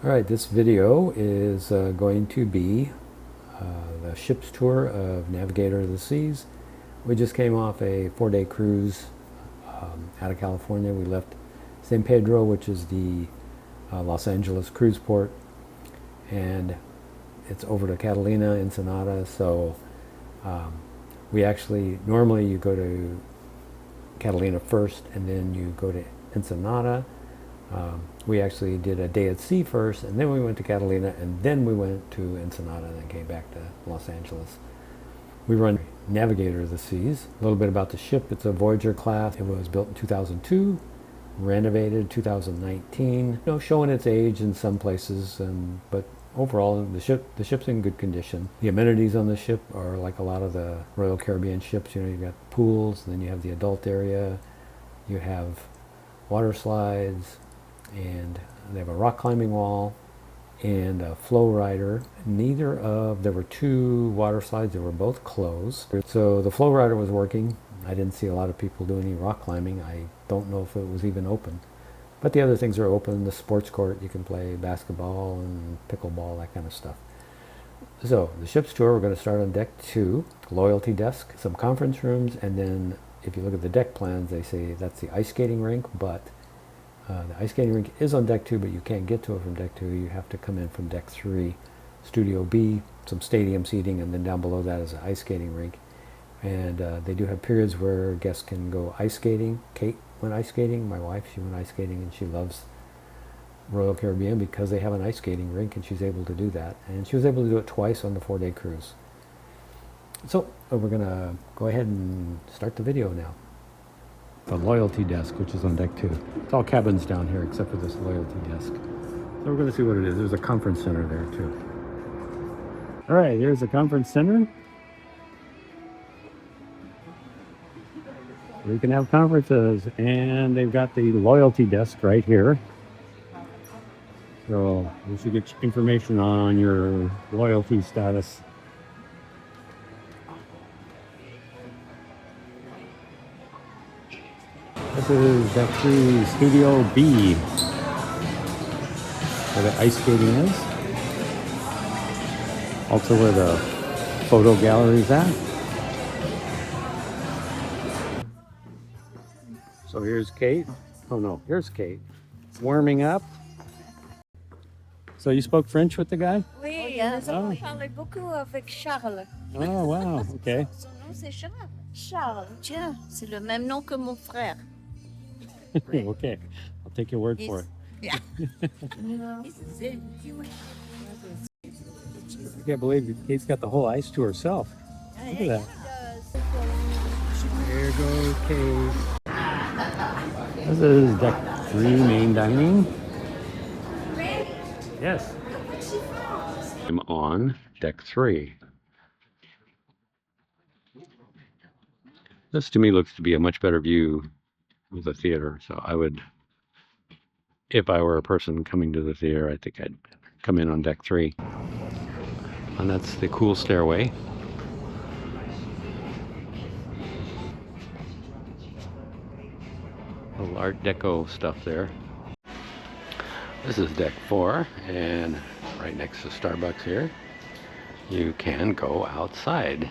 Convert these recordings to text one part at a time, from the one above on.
Alright, this video is going to be the ship's tour of Navigator of the Seas. We just came off a 4-day cruise out of California. We left San Pedro, which is the Los Angeles cruise port, and it's over to Catalina, Ensenada. So we actually, normally you go to Catalina first and then you go to Ensenada. We actually did a day at sea first, and then we went to Catalina, and then we went to Ensenada, and then came back to Los Angeles. We run Navigator of the Seas. A little bit about the ship. It's a Voyager class. It was built in 2002, renovated 2019. Showing its age in some places, but overall the ship's in good condition. The amenities on the ship are like a lot of the Royal Caribbean ships. You've got pools, and then you have the adult area. You have water slides, and they have a rock climbing wall and a flow rider. There were two water slides that were both closed. So the flow rider was working. I didn't see a lot of people do any rock climbing. I don't know if it was even open. But the other things are open. The sports court, you can play basketball and pickleball, that kind of stuff. So the ship's tour, we're going to start on deck 2, loyalty desk, some conference rooms, and then if you look at the deck plans, they say that's the ice skating rink, but the ice skating rink is on deck 2, but you can't get to it from deck 2. You have to come in from deck 3. Studio B, some stadium seating, and then down below that is an ice skating rink. And they do have periods where guests can go ice skating. Kate went ice skating, my wife, she went ice skating, and she loves Royal Caribbean because they have an ice skating rink, and she's able to do that. And she was able to do it twice on the 4-day cruise. So we're going to go ahead and start the video now. The loyalty desk, which is on deck 2. It's all cabins down here except for this loyalty desk. So we're going to see what it is. There's a conference center there too. All right, here's the conference center. We can have conferences, and they've got the loyalty desk right here. So you should get information on your loyalty status. This is deck 3, Studio B, where the ice skating is. Also where the photo gallery is at. So here's Kate. Oh no, here's Kate. Warming up. So you spoke French with the guy? Oui, nous avons parlé beaucoup avec Charles. Oh wow, okay. Son nom c'est Charles. Charles, tiens, c'est le même nom que mon frère. Okay, I'll take your word for it. Yeah. I can't believe Kate's got the whole ice to herself. Look at that. There goes Kate. This is deck 3, main dining. Yes. I'm on deck 3. This to me looks to be a much better view of the theater. So I would, if I were a person coming to the theater, I think I'd come in on deck 3. And that's the cool stairway. A little Art Deco stuff there. This is deck 4, and right next to Starbucks here, you can go outside.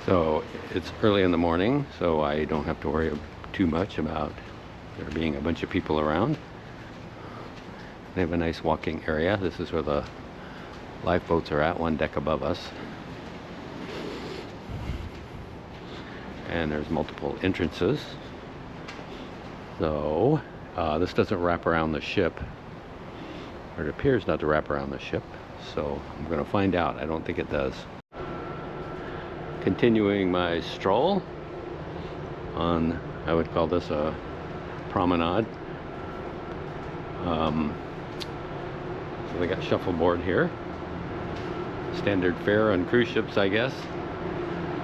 So it's early in the morning, so I don't have to worry too much about there being a bunch of people around. They have a nice walking area. This is where the lifeboats are at, one deck above us. And there's multiple entrances. So this doesn't wrap around the ship, or it appears not to wrap around the ship. So I'm going to find out. I don't think it does. Continuing my stroll on, I would call this a promenade. So they got shuffleboard here. Standard fare on cruise ships, I guess.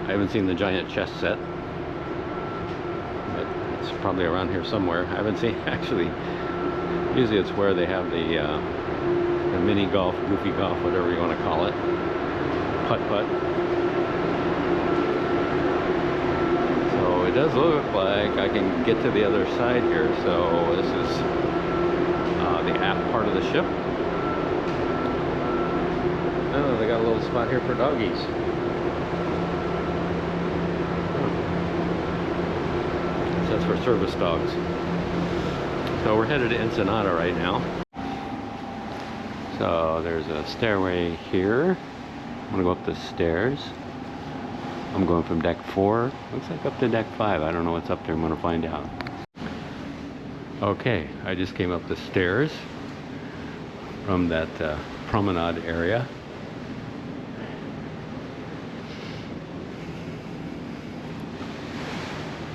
I haven't seen the giant chess set, but it's probably around here somewhere. I haven't seen, actually, usually it's where they have the mini golf, goofy golf, whatever you want to call it, putt-putt. does look like I can get to the other side here. So this is the aft part of the ship. Oh, they got a little spot here for doggies. So that's for service dogs. So we're headed to Ensenada right now. So there's a stairway here. I'm gonna go up the stairs. I'm going from deck 4. Looks like up to deck 5. I don't know what's up there. I'm gonna find out. Okay, I just came up the stairs from that promenade area.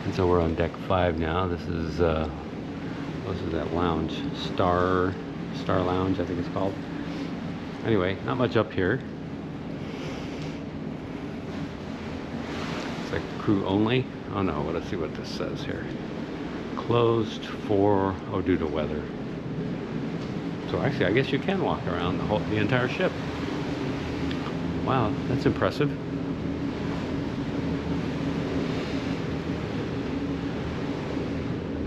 And so we're on deck 5 now. This is that lounge, Star Lounge, I think it's called. Anyway, not much up here. It's like crew only. Oh no, let's see what this says here. Closed for, oh, due to weather. So actually, I guess you can walk around the entire ship. Wow, that's impressive.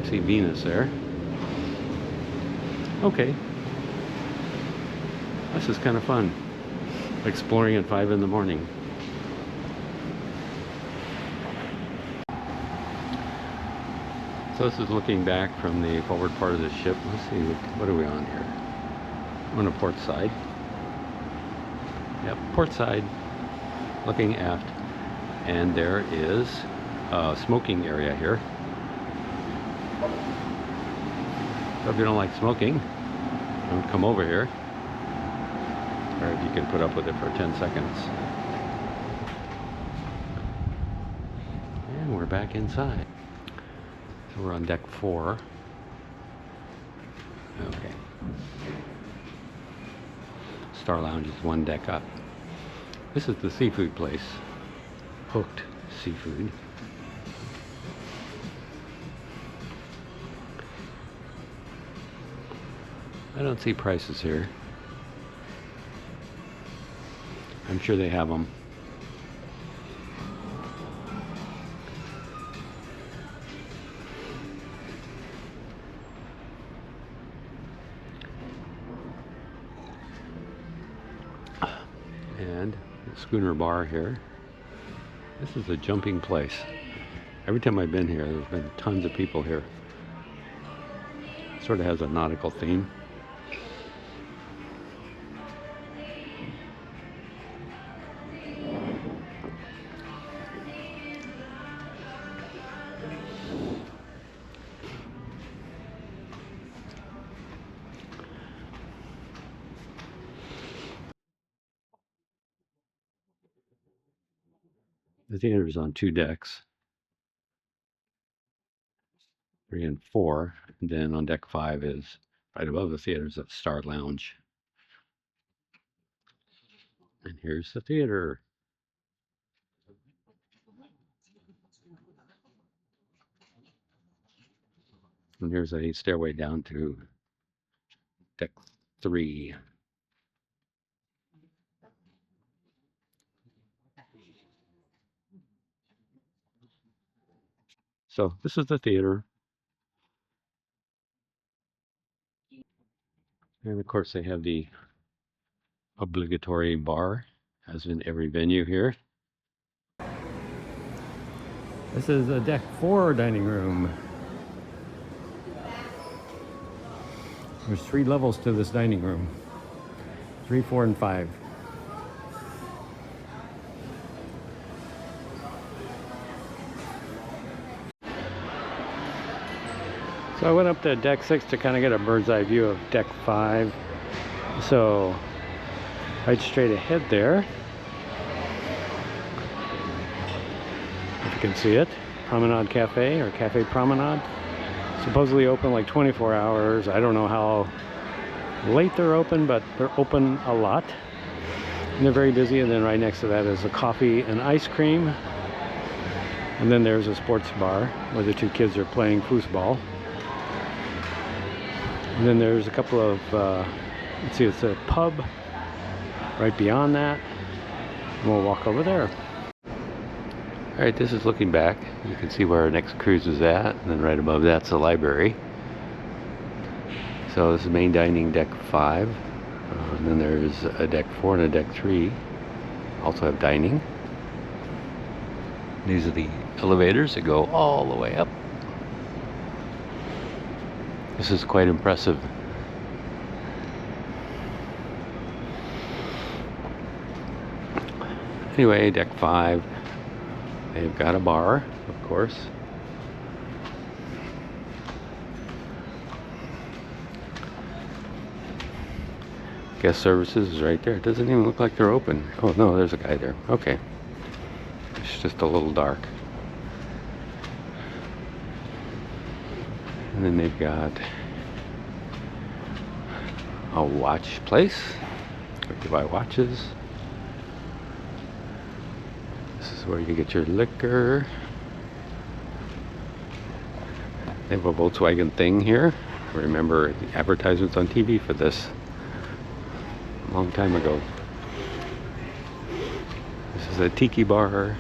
I see Venus there. Okay. This is kind of fun. Exploring at 5 in the morning. So this is looking back from the forward part of the ship. Let's see, what are we on here? We're on the port side. Yep, port side. Looking aft. And there is a smoking area here. So if you don't like smoking, don't come over here. Or if you can put up with it for 10 seconds. And we're back inside. So we're on deck 4. Okay. Star Lounge is 1 deck up. This is the seafood place. Hooked Seafood. I don't see prices here. I'm sure they have them. And the schooner bar here. This is a jumping place. Every time I've been here, there's been tons of people here. Sort of has a nautical theme. The theater is on 2 decks, 3 and 4, and then on deck 5 is right above the theater is a Star Lounge. And here's the theater. And here's a stairway down to deck 3. So this is the theater. And of course they have the obligatory bar, as in every venue here. This is a deck 4 dining room. There's 3 levels to this dining room. 3, 4, and 5. So I went up to deck 6 to kind of get a bird's eye view of deck 5. So right straight ahead there, if you can see it, Promenade Cafe or Cafe Promenade. Supposedly open like 24 hours. I don't know how late they're open, but they're open a lot. And they're very busy. And then right next to that is a coffee and ice cream. And then there's a sports bar where the 2 kids are playing foosball. And then there's a couple of, let's see, it's a pub right beyond that. And we'll walk over there. Alright, this is looking back. You can see where our next cruise is at, and then right above that's the library. So this is main dining deck 5. And then there's a deck 4 and a deck 3. Also have dining. These are the elevators that go all the way up. This is quite impressive. Anyway, deck 5. They've got a bar, of course. Guest services is right there. It doesn't even look like they're open. Oh no, there's a guy there. Okay. It's just a little dark. And then they've got a watch place where you buy watches. This is where you get your liquor. They have a Volkswagen thing here. I remember the advertisements on TV for this a long time ago. This is a tiki bar.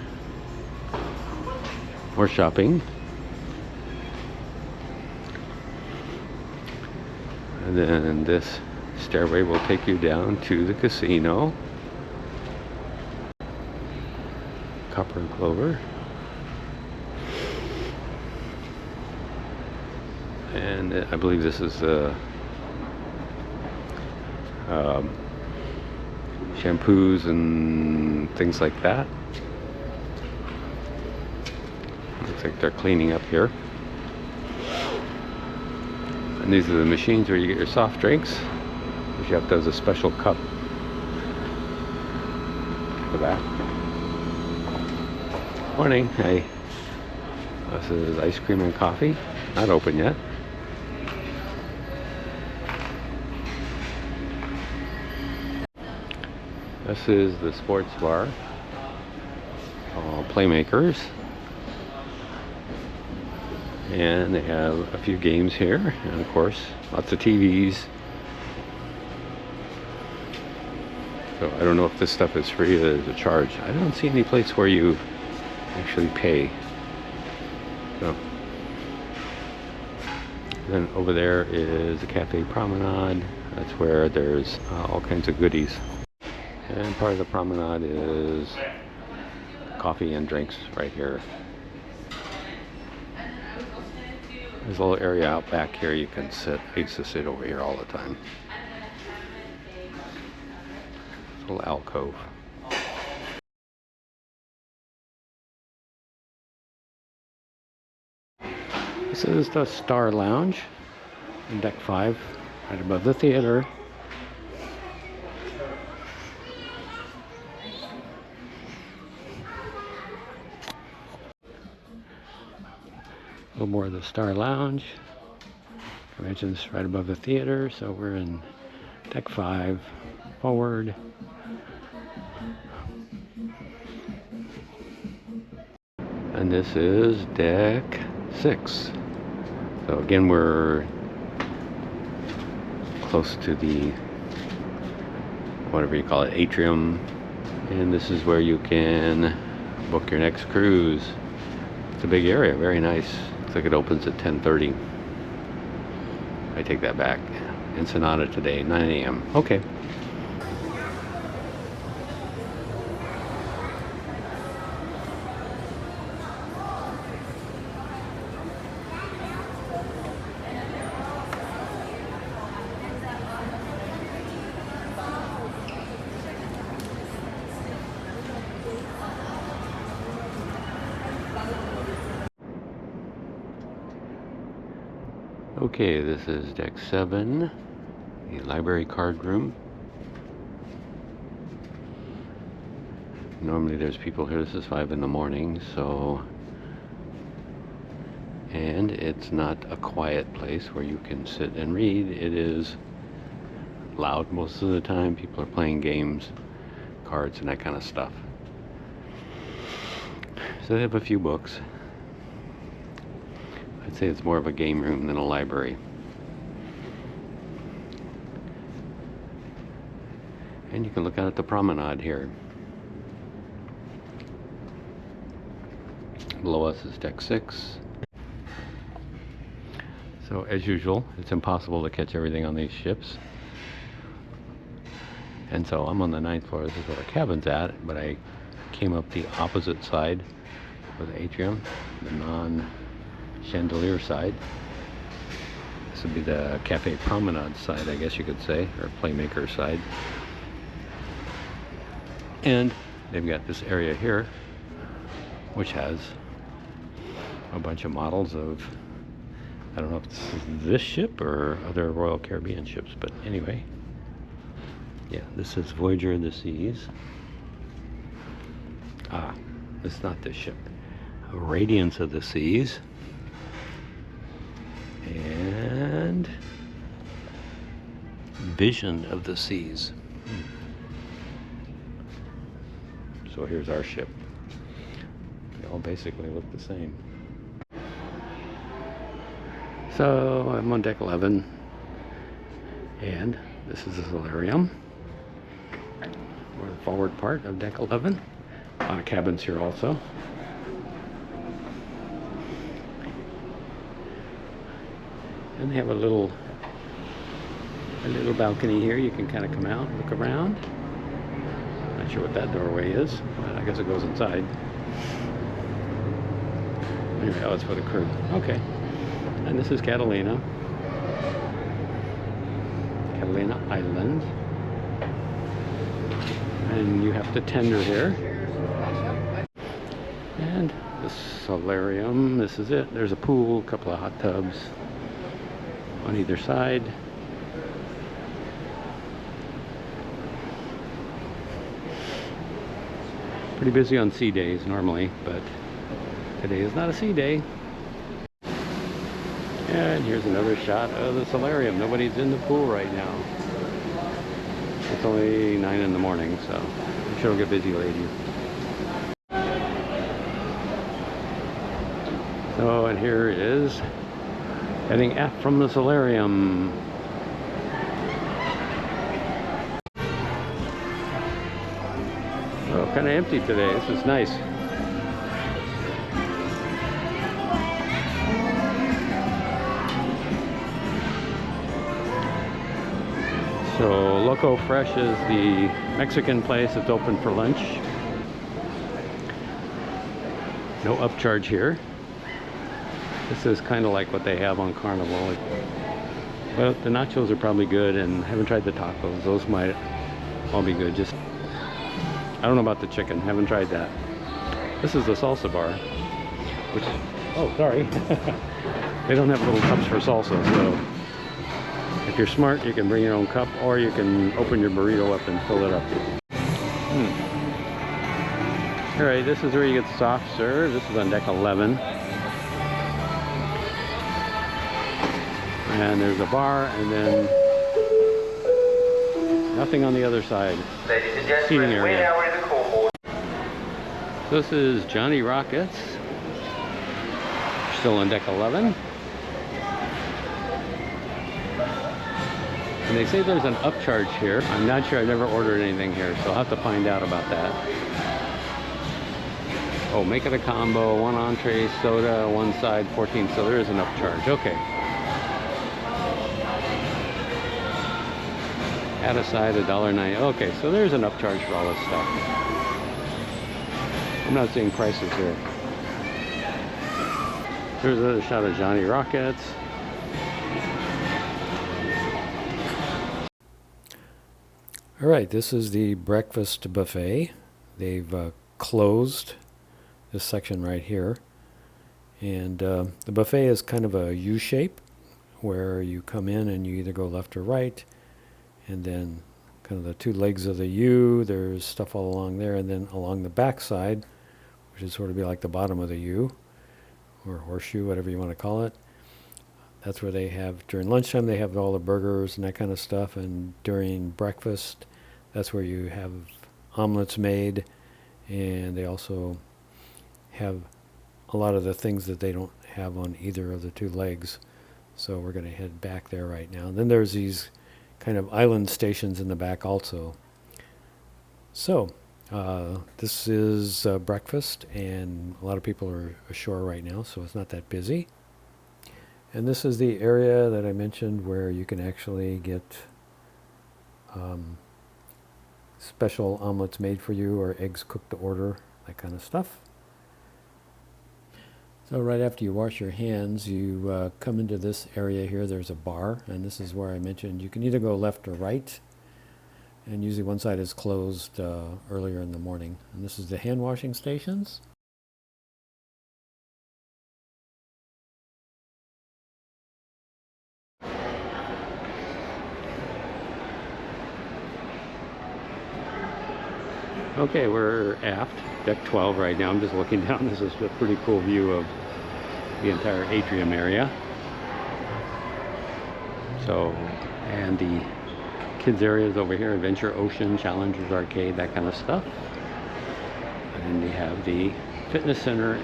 More shopping. And then this stairway will take you down to the casino. Copper and Clover. And I believe this is shampoos and things like that. Looks like they're cleaning up here. And these are the machines where you get your soft drinks. The chef does a special cup for that. Morning. Hey. This is ice cream and coffee. Not open yet. This is the sports bar. Playmakers. And they have a few games here. And of course, lots of TVs. So I don't know if this stuff is free or there's a charge. I don't see any place where you actually pay. So then over there is the Cafe Promenade. That's where there's all kinds of goodies. And part of the promenade is coffee and drinks right here. There's a little area out back here you can sit. I used to sit over here all the time. It's a little alcove. This is the Star Lounge in deck 5, right above the theater. A little more of the Star Lounge. I mentioned this right above the theater, so we're in deck 5, forward. And this is deck 6. So again, we're close to the, whatever you call it, atrium. And this is where you can book your next cruise. It's a big area, very nice. Looks like it opens at 10:30. I take that back. Ensenada today, 9 a.m. Okay. Okay, this is deck 7, the library card room. Normally there's people here. This is 5 in the morning, so, and it's not a quiet place where you can sit and read. It is loud most of the time. People are playing games, cards, and that kind of stuff. So they have a few books. I'd say it's more of a game room than a library. And you can look out at the promenade here. Below us is deck 6. So as usual, it's impossible to catch everything on these ships. And so I'm on the 9th floor. This is where our cabin's at, but I came up the opposite side for the atrium, the non-chandelier side. This would be the cafe promenade side, I guess you could say, or playmaker side. And they've got this area here, which has a bunch of models of, I don't know if this is this ship or other Royal Caribbean ships, but anyway. Yeah, this is Voyager of the Seas. Ah, it's not this ship. Radiance of the Seas. And Vision of the Seas. So here's our ship. They all basically look the same. So I'm on deck 11, and this is the solarium, or the forward part of deck 11. A lot of cabins here also. And they have a little balcony here. You can kind of come out, look around. Not sure what that doorway is, but I guess it goes inside. Anyway, oh, it's for the crew. Okay. And this is Catalina Island. And you have to tender here. And the solarium, this is it. There's a pool, a couple of hot tubs on either side. Pretty busy on sea days normally, but today is not a sea day. And here's another shot of the solarium. Nobody's in the pool right now. It's only 9 in the morning, so I'm sure it'll get busy later. So, and here is heading aft from the solarium. So kind of empty today. This is nice. So Loco Fresh is the Mexican place that's open for lunch. No upcharge here. This is kind of like what they have on Carnival. But the nachos are probably good, and I haven't tried the tacos. Those might all be good. Just, I don't know about the chicken. Haven't tried that. This is the salsa bar. Which, oh, sorry. They don't have little cups for salsa, so if you're smart, you can bring your own cup, or you can open your burrito up and fill it up. Alright, this is where you get soft serve. This is on deck 11. And there's a bar, and then nothing on the other side. Seating area. This is Johnny Rockets. Still on deck 11. And they say there's an upcharge here. I'm not sure. I've never ordered anything here, so I'll have to find out about that. Oh, make it a combo. 1 entree, soda, 1 side, 14. So there is an upcharge. Okay. Add a side, $1.09. Okay, so there's an upcharge for all this stuff. I'm not seeing prices here. Here's another shot of Johnny Rockets. All right, this is the breakfast buffet. They've closed this section right here. And the buffet is kind of a U shape where you come in and you either go left or right. And then kind of the 2 legs of the U, there's stuff all along there. And then along the back side, which is sort of be like the bottom of the U, or horseshoe, whatever you want to call it. That's where they have, during lunchtime, they have all the burgers and that kind of stuff. And during breakfast, that's where you have omelets made. And they also have a lot of the things that they don't have on either of the 2 legs. So we're going to head back there right now. And then there's these kind of island stations in the back also. So This is breakfast, and a lot of people are ashore right now, so it's not that busy. And this is the area that I mentioned where you can actually get special omelets made for you or eggs cooked to order, that kind of stuff. So right after you wash your hands, you come into this area here. There's a bar, and this is where I mentioned you can either go left or right. And usually one side is closed earlier in the morning. And this is the hand washing stations. Okay, we're aft, deck 12 right now. I'm just looking down. This is a pretty cool view of the entire atrium area. So, and the kids areas over here, Adventure Ocean, Challengers Arcade, that kind of stuff. And then we have the fitness center.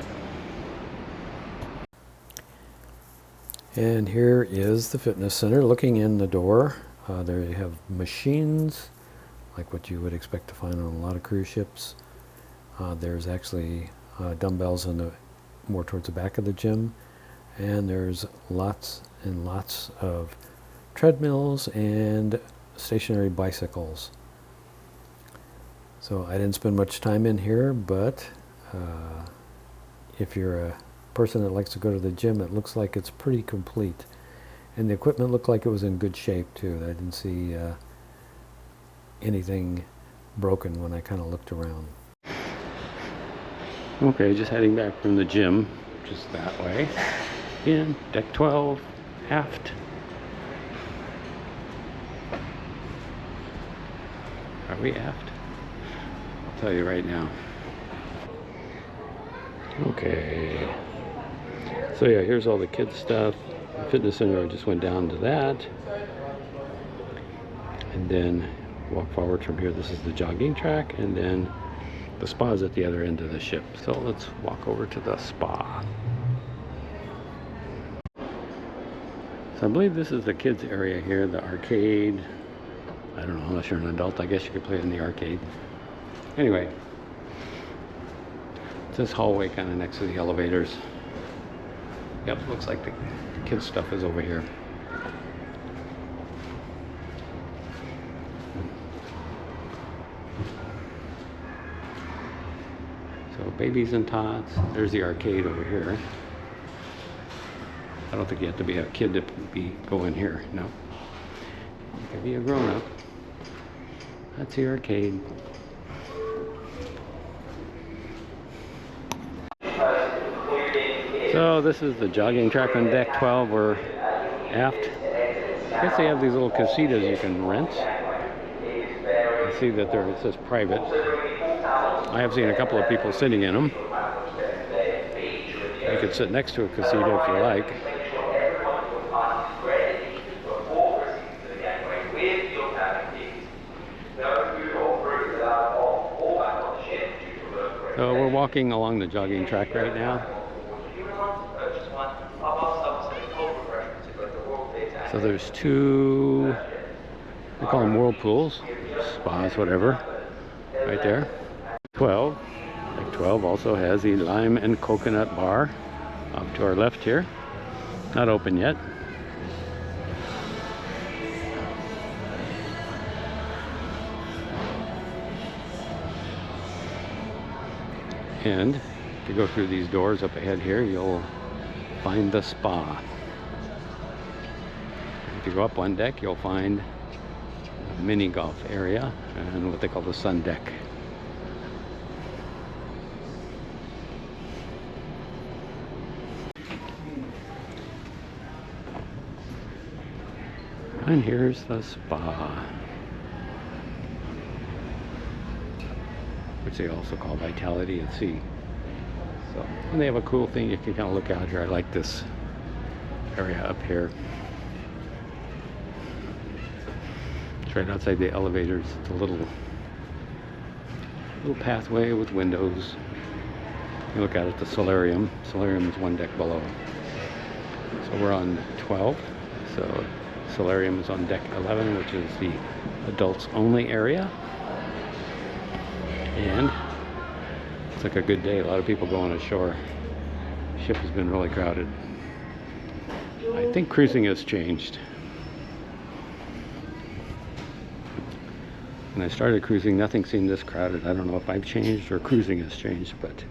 And here is the fitness center. Looking in the door, there you have machines, like what you would expect to find on a lot of cruise ships. There's actually dumbbells in the more towards the back of the gym, and there's lots and lots of treadmills and stationary bicycles. So I didn't spend much time in here, but if you're a person that likes to go to the gym, it looks like it's pretty complete. And the equipment looked like it was in good shape too. I didn't see anything broken when I kind of looked around. Okay, just heading back from the gym, just that way. In deck 12, aft. Are we aft? I'll tell you right now. Okay. So yeah, here's all the kids stuff. The fitness center, I just went down to that. And then walk forward from here. This is the jogging track, and then the spa is at the other end of the ship. So let's walk over to the spa. So I believe this is the kids area here, the arcade. I don't know, unless you're an adult, I guess you could play it in the arcade. Anyway, it's this hallway kind of next to the elevators. Yep, looks like the kids stuff is over here. So babies and tots. There's the arcade over here. I don't think you have to be a kid to go in here. No, you can be a grown-up. That's the arcade. So this is the jogging track on deck 12 or aft. I guess they have these little casitas you can rent. I see that there it says private. I have seen a couple of people sitting in them. You could sit next to a casita if you like. So we're walking along the jogging track right now. So there's two, we call them whirlpools, spas, whatever, right there. 12, deck 12 also has the lime and coconut bar off to our left here. Not open yet. And if you go through these doors up ahead here, you'll find the spa. If you go up one deck, you'll find a mini golf area and what they call the sun deck. And here's the spa, which they also call Vitality at Sea. So, and they have a cool thing you can kind of look out here. I like this area up here. It's right outside the elevators. It's a little pathway with windows. You look out at the solarium. Solarium is one deck below. So we're on 12. So solarium is on deck 11, which is the adults only area. And it's like a good day. A lot of people going ashore. The ship has been really crowded. I think cruising has changed. When I started cruising, nothing seemed this crowded. I don't know if I've changed or cruising has changed, but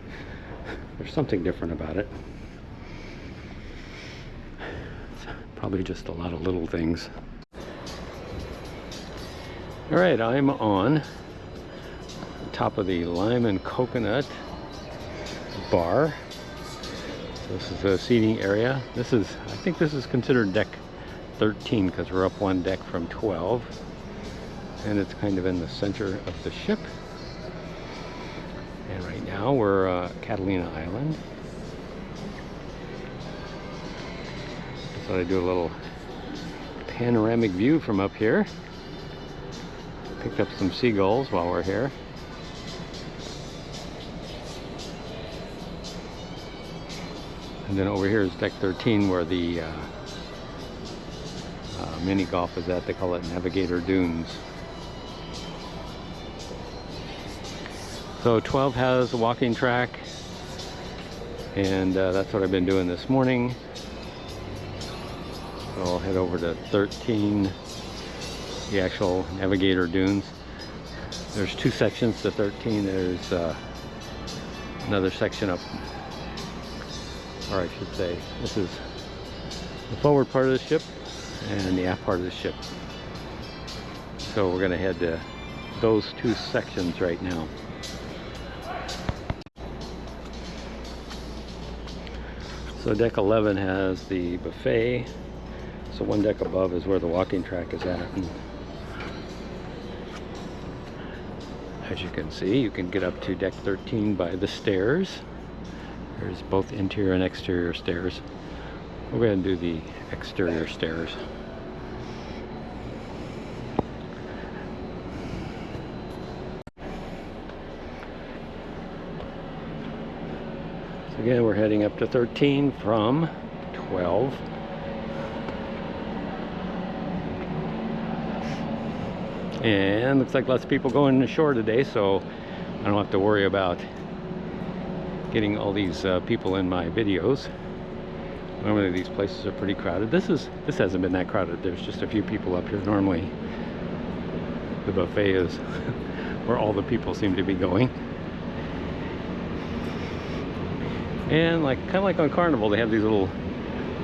there's something different about it. It's probably just a lot of little things. All right, I'm on top of the lime and coconut bar. So this is a seating area. I think this is considered deck 13 because we're up one deck from 12. And it's kind of in the center of the ship. And right now we're Catalina Island. So I do a little panoramic view from up here. Picked up some seagulls while we're here. And then over here is deck 13 where the mini golf is at. They call it Navigator Dunes. So 12 has a walking track, and that's what I've been doing this morning. So I'll head over to 13, the actual Navigator Dunes. There's two sections to 13. There's another section up, or I should say, this is the forward part of the ship and the aft part of the ship. So we're going to head to those two sections right now. So deck 11 has the buffet. So one deck above is where the walking track is at. And as you can see, you can get up to deck 13 by the stairs. There's both interior and exterior stairs. We're going to do the exterior stairs. So again, we're heading up to 13 from 12. And looks like lots of people going ashore today, so I don't have to worry about getting all these people in my videos. Normally these places are pretty crowded. This hasn't been that crowded. There's just a few people up here. Normally the buffet is where all the people seem to be going. And kind of like on Carnival, they have these little,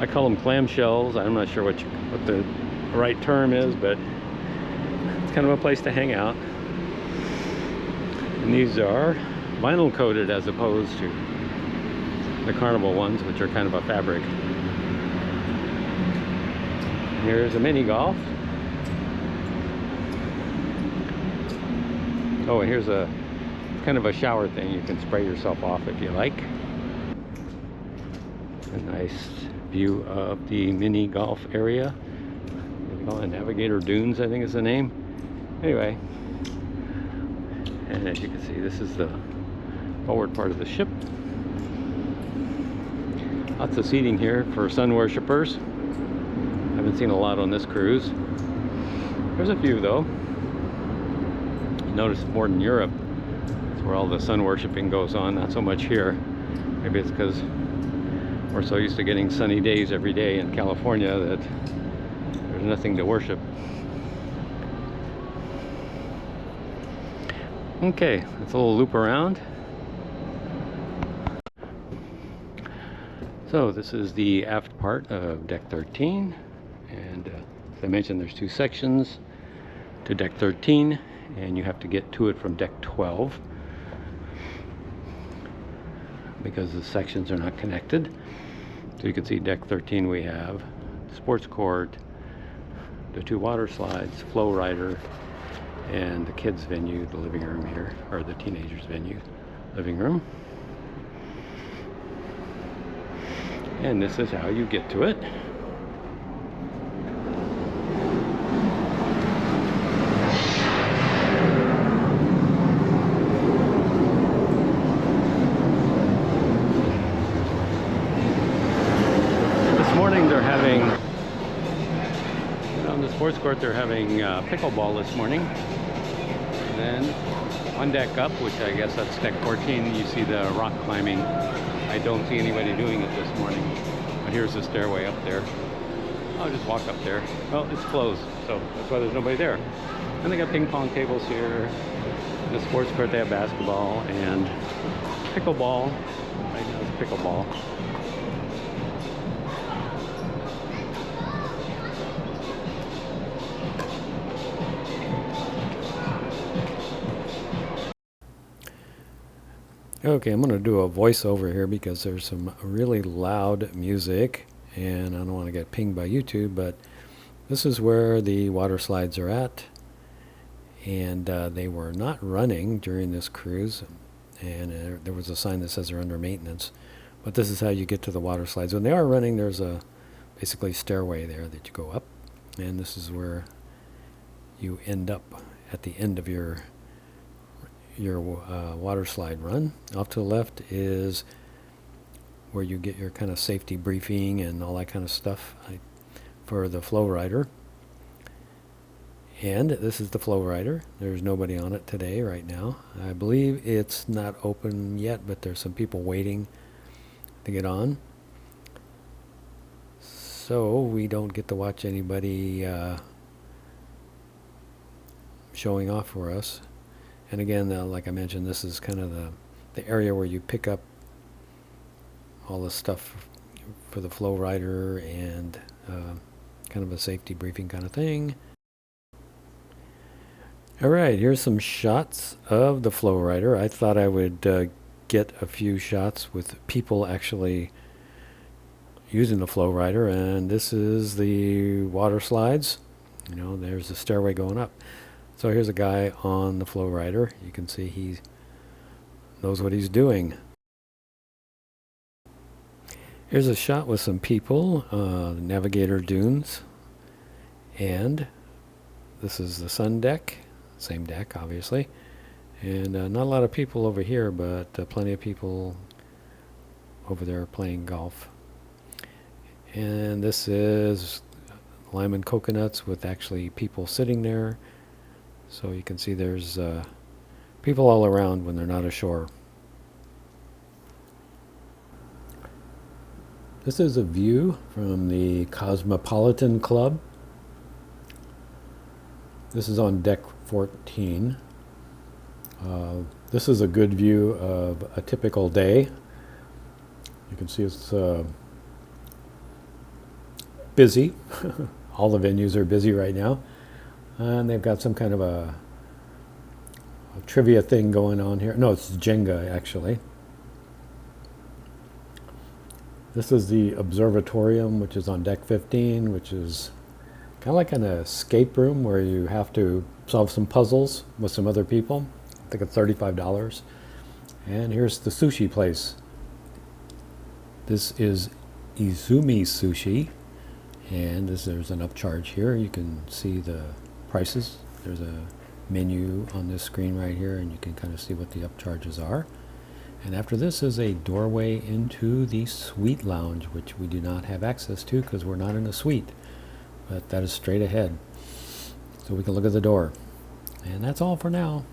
I call them clamshells. I'm not sure what the right term is, but it's kind of a place to hang out. And these are vinyl coated as opposed to the Carnival ones, which are kind of a fabric. Here's a mini golf. Oh, and here's a kind of a shower thing. You can spray yourself off if you like. A nice view of the mini golf area. They call it Navigator Dunes, I think is the name. Anyway, and as you can see, this is the forward part of the ship. Lots of seating here for sun worshippers. Haven't seen a lot on this cruise. There's a few though. You notice more in Europe. That's where all the sun worshiping goes on, not so much here. Maybe it's because we're so used to getting sunny days every day in California that there's nothing to worship. Okay, let's a little loop around. So this is the aft part of deck 13, and as I mentioned, there's two sections to deck 13, and you have to get to it from deck 12 because the sections are not connected. So you can see deck 13 we have sports court, the two water slides, flow rider, and the kids venue, the living room here, or the teenagers venue, living room. And this is how you get to it. This morning they're having, on the sports court, they're having pickleball this morning. And then On deck up, which I guess that's deck 14, you see the rock climbing. I don't see anybody doing it this morning. But here's the stairway up there. I'll just walk up there. Well, it's closed, so that's why there's nobody there. And they got ping pong tables here. In the sports court they have basketball and pickleball. Right now it's pickleball. Okay, I'm going to do a voiceover here because there's some really loud music and I don't want to get pinged by YouTube, but this is where the water slides are at, and they were not running during this cruise, and there was a sign that says they're under maintenance, but this is how you get to the water slides. When they are running, there's a basically stairway there that you go up, and this is where you end up at the end of your water slide run. Off to the left is where you get your kind of safety briefing and all that kind of stuff for the flow rider. And this is the flow rider. There's nobody on it today right now. I believe it's not open yet, but there's some people waiting to get on. So we don't get to watch anybody showing off for us. And again, like I mentioned, this is kind of the area where you pick up all the stuff for the flow rider and kind of a safety briefing kind of thing. All right, here's some shots of the flow rider. I thought I would get a few shots with people actually using the flow rider, and this is the water slides. You know, there's the stairway going up. So here's a guy on the flow rider. You can see he knows what he's doing. Here's a shot with some people, the Navigator dunes, and this is the sun deck, same deck obviously, and not a lot of people over here, but plenty of people over there playing golf. And this is lime and coconuts with actually people sitting there. So you can see there's people all around when they're not ashore. This is a view from the Cosmopolitan Club. This is on deck 14. This is a good view of a typical day. You can see it's busy. All the venues are busy right now. And they've got some kind of a trivia thing going on here. No, it's Jenga, actually. This is the observatorium, which is on deck 15, which is kind of like an escape room where you have to solve some puzzles with some other people. I think it's $35. And here's the sushi place. This is Izumi Sushi. And there's an upcharge here. You can see the prices. There's a menu on this screen right here, and you can kind of see what the upcharges are. And after this is a doorway into the suite lounge, which we do not have access to because we're not in a suite, but that is straight ahead. So we can look at the door. And that's all for now.